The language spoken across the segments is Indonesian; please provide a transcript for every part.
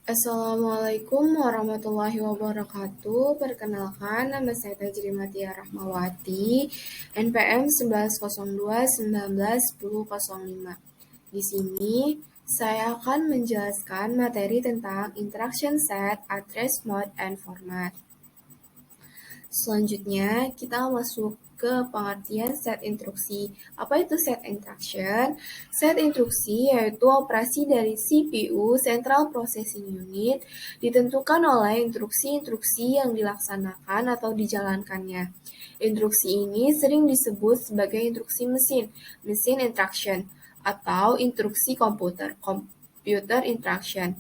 Assalamualaikum warahmatullahi wabarakatuh. Perkenalkan, nama saya Tajrimatia Rahmawati, NPM 1102191005. Di sini, saya akan menjelaskan materi tentang interaction set, address mode, and format. Selanjutnya, kita masuk ke pengertian set instruksi. Apa itu set instruction? Set instruksi yaitu operasi dari CPU, Central Processing Unit, ditentukan oleh instruksi-instruksi yang dilaksanakan atau dijalankannya. Instruksi ini sering disebut sebagai instruksi mesin, mesin instruction, atau instruksi komputer, computer instruction.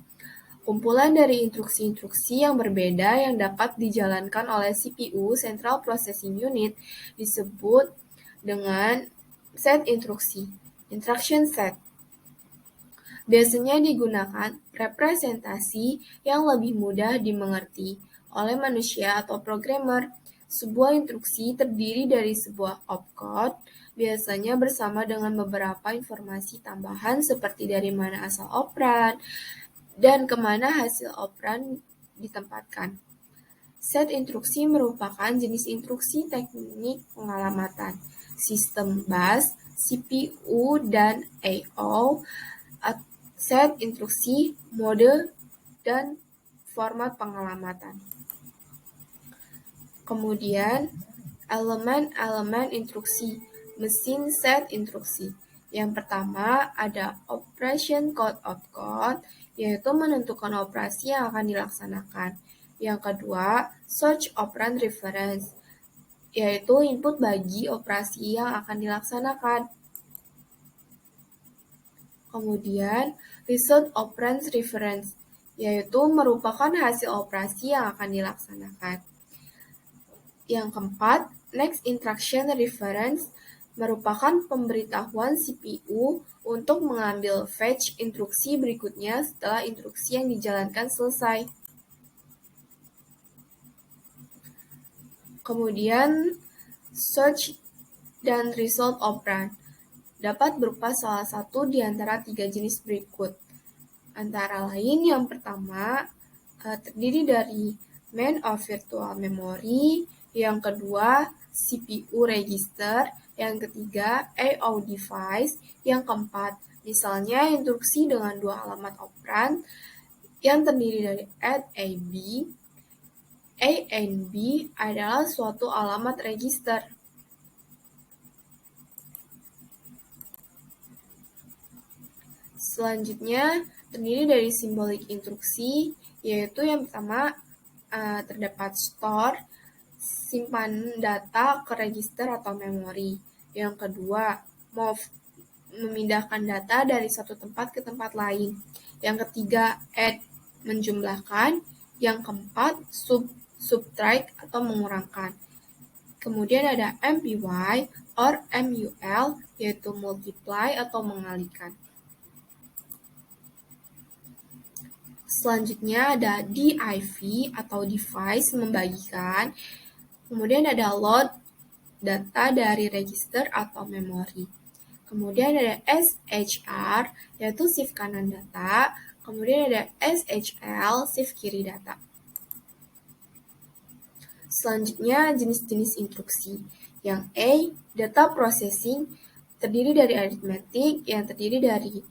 Kumpulan dari instruksi-instruksi yang berbeda yang dapat dijalankan oleh CPU (Central Processing Unit) disebut dengan set instruksi, instruction set. Biasanya digunakan representasi yang lebih mudah dimengerti oleh manusia atau programmer. Sebuah instruksi terdiri dari sebuah opcode, biasanya bersama dengan beberapa informasi tambahan seperti dari mana asal operan, dan kemana hasil operan ditempatkan. Set instruksi merupakan jenis instruksi teknik pengalamatan, sistem bus, CPU, dan I/O, set instruksi, mode, dan format pengalamatan. Kemudian, elemen-elemen instruksi, mesin set instruksi. Yang pertama ada operation code opcode, yaitu menentukan operasi yang akan dilaksanakan. Yang kedua, search operand reference, yaitu input bagi operasi yang akan dilaksanakan. Kemudian, result operand reference, yaitu merupakan hasil operasi yang akan dilaksanakan. Yang keempat, next instruction reference, merupakan pemberitahuan CPU untuk mengambil fetch instruksi berikutnya setelah instruksi yang dijalankan selesai. Kemudian, search dan result operand dapat berupa salah satu di antara 3 jenis berikut. Antara lain, yang pertama terdiri dari main of virtual memory, yang kedua CPU register, yang ketiga I/O device, yang keempat misalnya instruksi dengan 2 alamat operand yang terdiri dari add AB. A and B adalah suatu alamat register. Selanjutnya terdiri dari simbolik instruksi, yaitu yang pertama terdapat store, simpan data ke register atau memori. Yang kedua, move, memindahkan data dari satu tempat ke tempat lain. Yang ketiga, add, menjumlahkan. Yang keempat, subtract atau mengurangkan. Kemudian ada MPY or MUL, yaitu multiply atau mengalikan. Selanjutnya ada DIV atau device, membagikan. Kemudian ada load, data dari register atau memori. Kemudian ada SHR, yaitu shift kanan data. Kemudian ada SHL, shift kiri data. Selanjutnya jenis-jenis instruksi. Yang A, data processing, terdiri dari arithmetic yang terdiri dari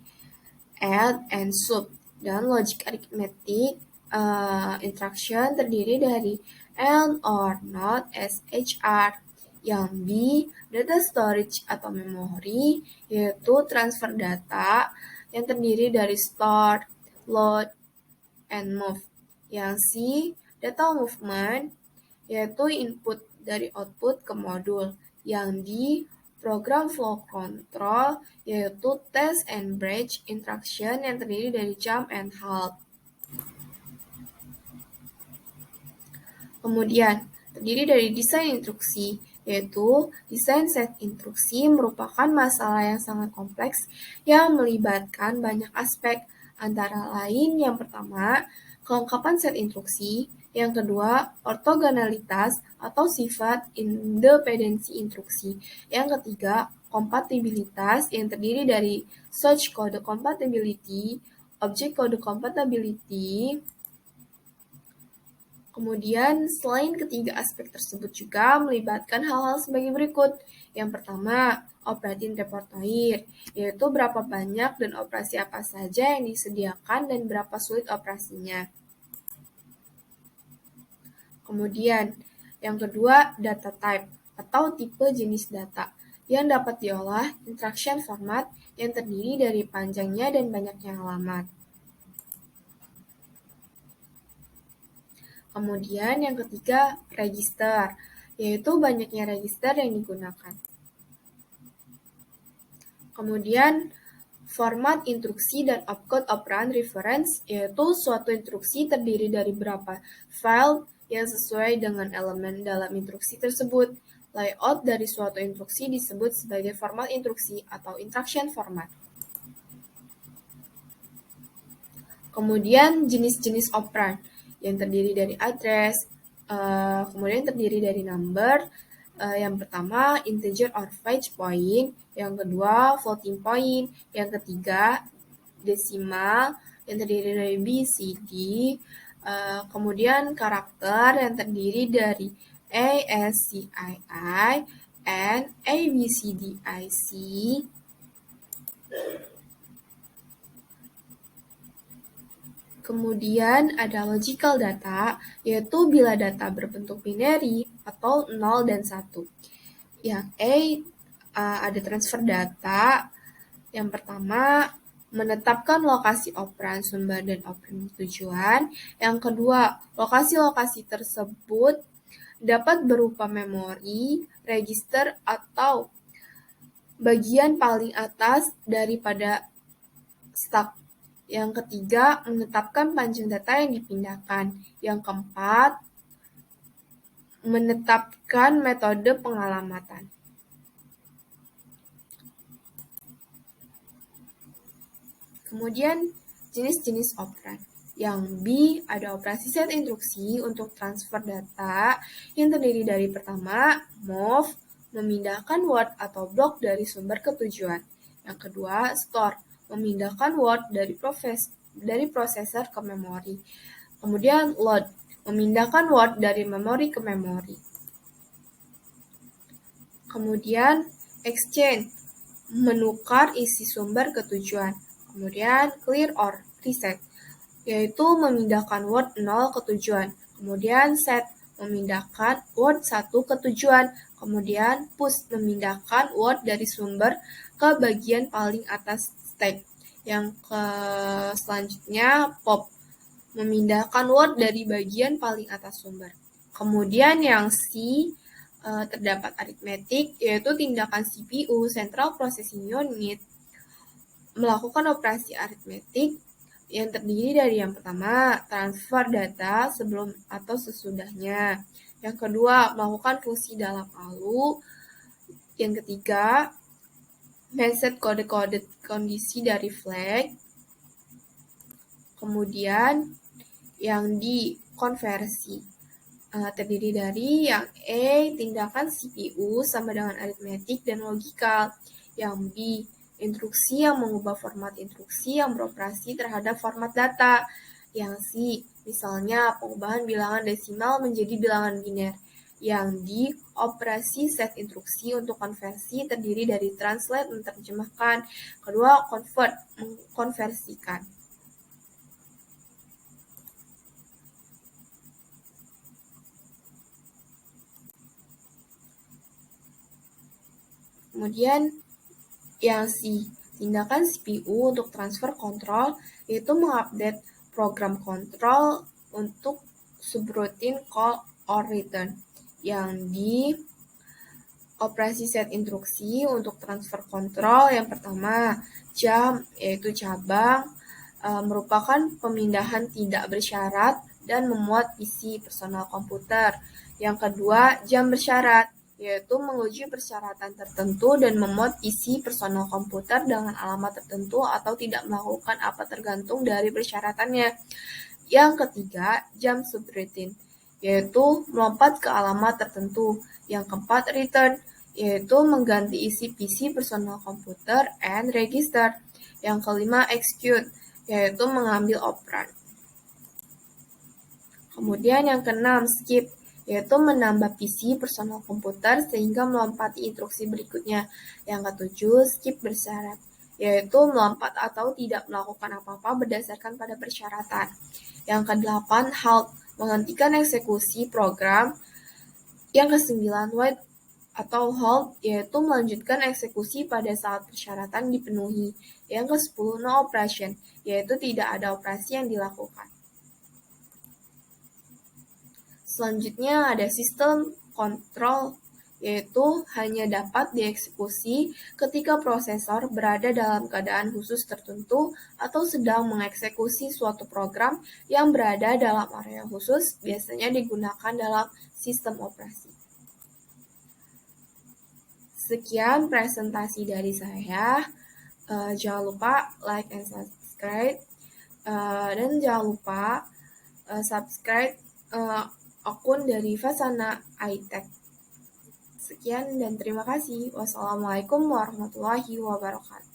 add and sub. Dan logic arithmetic instruction terdiri dari and or not SHR. Yang B, data storage atau memori, yaitu transfer data yang terdiri dari store, load, and move. Yang C, data movement, yaitu input dari output ke modul. Yang D, program flow control, yaitu test and bridge instruction yang terdiri dari jump and halt. Kemudian, terdiri dari desain instruksi, yaitu desain set instruksi merupakan masalah yang sangat kompleks yang melibatkan banyak aspek, antara lain yang pertama, kelengkapan set instruksi, yang kedua, ortogonalitas atau sifat independensi instruksi. Yang ketiga, kompatibilitas yang terdiri dari search code compatibility, object code compatibility. Kemudian, selain ketiga aspek tersebut juga melibatkan hal-hal sebagai berikut. Yang pertama, operating repertoire, yaitu berapa banyak dan operasi apa saja yang disediakan dan berapa sulit operasinya. Kemudian, yang kedua, data type atau tipe jenis data yang dapat diolah instruction format yang terdiri dari panjangnya dan banyaknya halaman. Kemudian yang ketiga, register, yaitu banyaknya register yang digunakan. Kemudian, format instruksi dan opcode operand reference, yaitu suatu instruksi terdiri dari beberapa file yang sesuai dengan elemen dalam instruksi tersebut. Layout dari suatu instruksi disebut sebagai format instruksi atau instruction format. Kemudian jenis-jenis operand yang terdiri dari address, kemudian terdiri dari number, yang pertama integer or fetch point, yang kedua floating point, yang ketiga desimal yang terdiri dari B, C, D, kemudian karakter yang terdiri dari A, S, C, I, and A, B, C, D, I, C. Kemudian ada logical data, yaitu bila data berbentuk binary atau 0 dan 1. Yang A, ada transfer data. Yang pertama, menetapkan lokasi operan sumber dan operan tujuan. Yang kedua, lokasi-lokasi tersebut dapat berupa memori, register, atau bagian paling atas daripada stack. Yang ketiga, menetapkan panjang data yang dipindahkan. Yang keempat, menetapkan metode pengalamatan. Kemudian, jenis-jenis operand. Yang B, ada operasi set instruksi untuk transfer data yang terdiri dari pertama, move, memindahkan word atau block dari sumber ke tujuan. Yang kedua, store, memindahkan word dari prosesor ke memori. Kemudian load, memindahkan word dari memori ke memori. Kemudian exchange, menukar isi sumber ke tujuan. Kemudian clear or reset, yaitu memindahkan word 0 ke tujuan. Kemudian set, memindahkan word 1 ke tujuan. Kemudian push, memindahkan word dari sumber ke bagian paling atas stack. Yang selanjutnya pop, memindahkan word dari bagian paling atas sumber. Kemudian yang C, terdapat aritmetik, yaitu tindakan CPU, Central Processing Unit, melakukan operasi aritmetik yang terdiri dari yang pertama, transfer data sebelum atau sesudahnya. Yang kedua, melakukan fungsi dalam ALU. Yang ketiga, men-set kode-kode kondisi dari flag. Kemudian, yang dikonversi terdiri dari yang E, tindakan CPU sama dengan aritmetik dan logikal. Yang B, instruksi yang mengubah format instruksi yang beroperasi terhadap format data. Yang C, misalnya pengubahan bilangan desimal menjadi bilangan biner. Yang D, operasi set instruksi untuk konversi terdiri dari translate, menerjemahkan. Kedua, convert, mengkonversikan. Kemudian yang C, tindakan CPU untuk transfer kontrol, yaitu mengupdate program kontrol untuk subroutine call or return. Yang D, operasi set instruksi untuk transfer kontrol. Yang pertama, jump, yaitu cabang, merupakan pemindahan tidak bersyarat dan memuat isi personal komputer. Yang kedua, jump bersyarat, yaitu menguji persyaratan tertentu dan memuat isi personal komputer dengan alamat tertentu atau tidak melakukan apa tergantung dari persyaratannya. Yang ketiga, jump subroutine, yaitu melompat ke alamat tertentu. Yang keempat, return, yaitu mengganti isi PC personal komputer and register. Yang kelima, execute, yaitu mengambil operan. Kemudian yang keenam, skip, yaitu menambah PC personal komputer sehingga melompati instruksi berikutnya. Yang ketujuh, skip bersyarat, yaitu melompat atau tidak melakukan apa-apa berdasarkan pada persyaratan. Yang kedelapan, halt, menghentikan eksekusi program. Yang kesembilan, wait atau halt, yaitu melanjutkan eksekusi pada saat persyaratan dipenuhi. Yang ke-10, no operation, yaitu tidak ada operasi yang dilakukan. Selanjutnya ada sistem kontrol, yaitu hanya dapat dieksekusi ketika prosesor berada dalam keadaan khusus tertentu atau sedang mengeksekusi suatu program yang berada dalam area khusus, biasanya digunakan dalam sistem operasi. Sekian presentasi dari saya. Jangan lupa like and subscribe, dan jangan lupa subscribe akun dari Fasana iTech. Sekian dan terima kasih. Wassalamualaikum warahmatullahi wabarakatuh.